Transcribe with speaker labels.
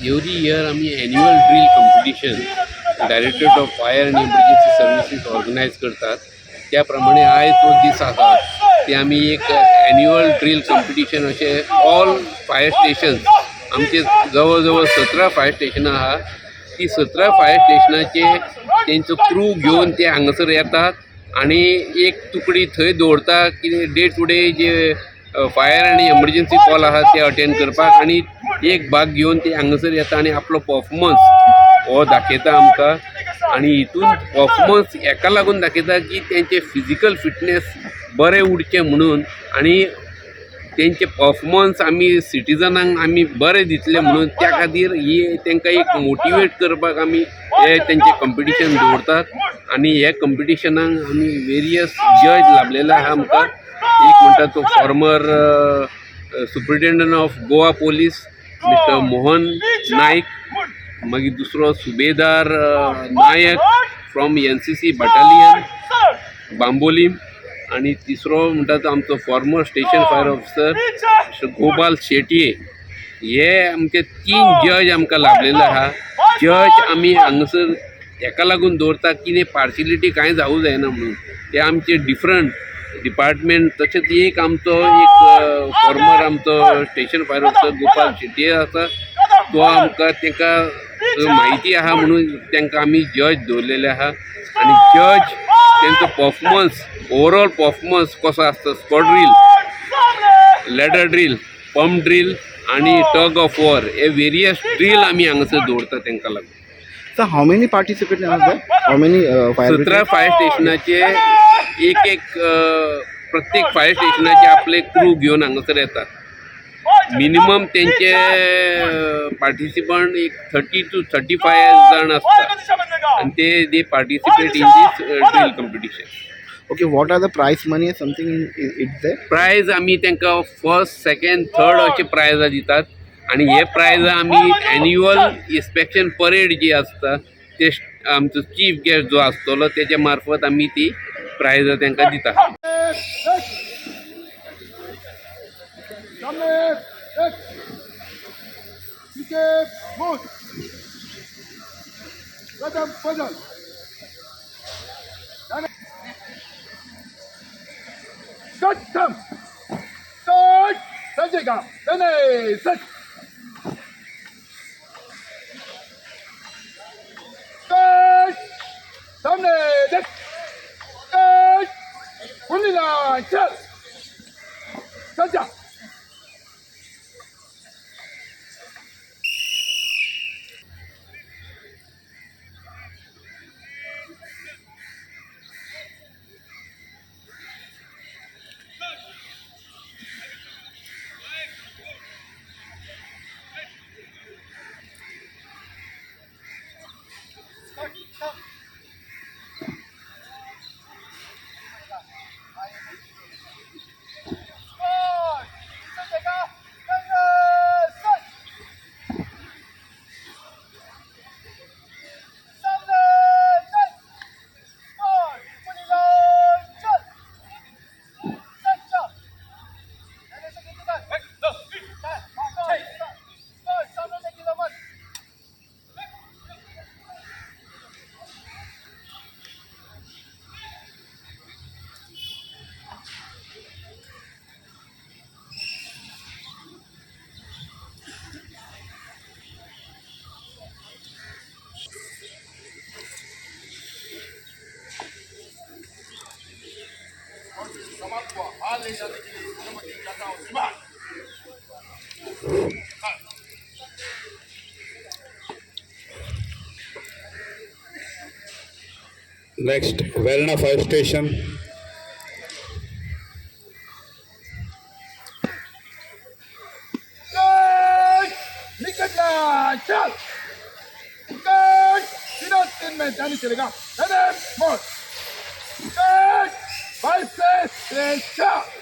Speaker 1: Every year आम्ही annual drill competition directorate of fire and emergency services organise करतात. त्याप्रमाणे आयज जो दीस आसा ते आमी एक ॲन्युअल ड्रिल कॉम्पिटिशन अशे ऑल फायर स्टेशन्स आमचे जवळ जवळ 17 फायर स्टेशनां आहा. ती 17 फायर स्टेशनाचे तेंचो क्रू घेवन ते हांगासर येतात आणि एक तुकडी थंय दवरता की डे टू डे जे फायर आनी एमर्जन्सी कॉल आहा ते अटेंड करपाक, आणि एक भाग घेवन ते हांगासर येता आणि आपलो परफॉर्मन्स हो दाखयता आमकां. आणि हितून परफॉर्मन्स हेका लागून दाखयता की तेंचे फिजिकल फिटनेस बरें उरचें म्हणून, आणि तेंचे परफॉर्मन्स आमी सिटिजनांक आमी बरें दितले म्हणून त्या खातीर ही तेंकां एक मोटिवेट करपाक आमी हे तेंचे कॉम्पिटिशन दवरतात. आणि हे कॉम्पिटिशनाक आमी वेरियस जज लाभलेले आहा आमकां. एक म्हणटा तो farmer superintendent of Goa police mister Mohan Naik, मागीर दुसरो सुबेदार नायक फ्रॉम NCC बटालियन बांबोलीम, आणि तिसरो म्हणटा तो आमचो farmer station fire officer mister Gopal Shetye. हे आमचे 3 जज आमकां लाभलेले आहा. जज आमी हांगासर हेका लागून दवरता की पार्शियलिटी कांय जावूं जायना म्हणून. ते आमचे डिफरंट डिपार्टमेंट, तशेंच एक आमचो एक फॉर्मर आमचो station fire officer Gopal Shetye आसा, तो आमकां ताका म्हायती आहा म्हणून तांकां आमी जज दवरलेले आहा. आणि जज तेंचो परफॉर्मन्स ओवरऑल परफॉर्मन्स कसो आसता, squad drill, ladder drill, pump drill आणि टग ऑफ वॉर, हे वेरियस ड्रील आमी हांगासर दवरता तांकां लागून.
Speaker 2: Sir, how many participate are there? How many fire
Speaker 1: 17 fire स्टेशनाचे एक प्रत्येक फायर स्टेशनाचे आपले क्रू घेवन हांगासर येतात. मिनिमम तेंचे पार्टिसिपंट एक 30 to 35 जण असतात आणि ते participate in these drill competition.
Speaker 2: Okay, what are the prize money something it's there?
Speaker 1: Prize आमी तांकां फर्स्ट, सेकंड, थर्ड अशे प्रायजां दितात. आणि हे प्रायज आमी ॲन्युअल इन्स्पेक्शन परेड जी आसता ते आमचो चीफ गेस्ट जो आसतलो तेच्या मार्फत आमी ती प्रायजां तांकां दिता.
Speaker 3: Next, Verna Fire Station.
Speaker 4: Five, 6, 3,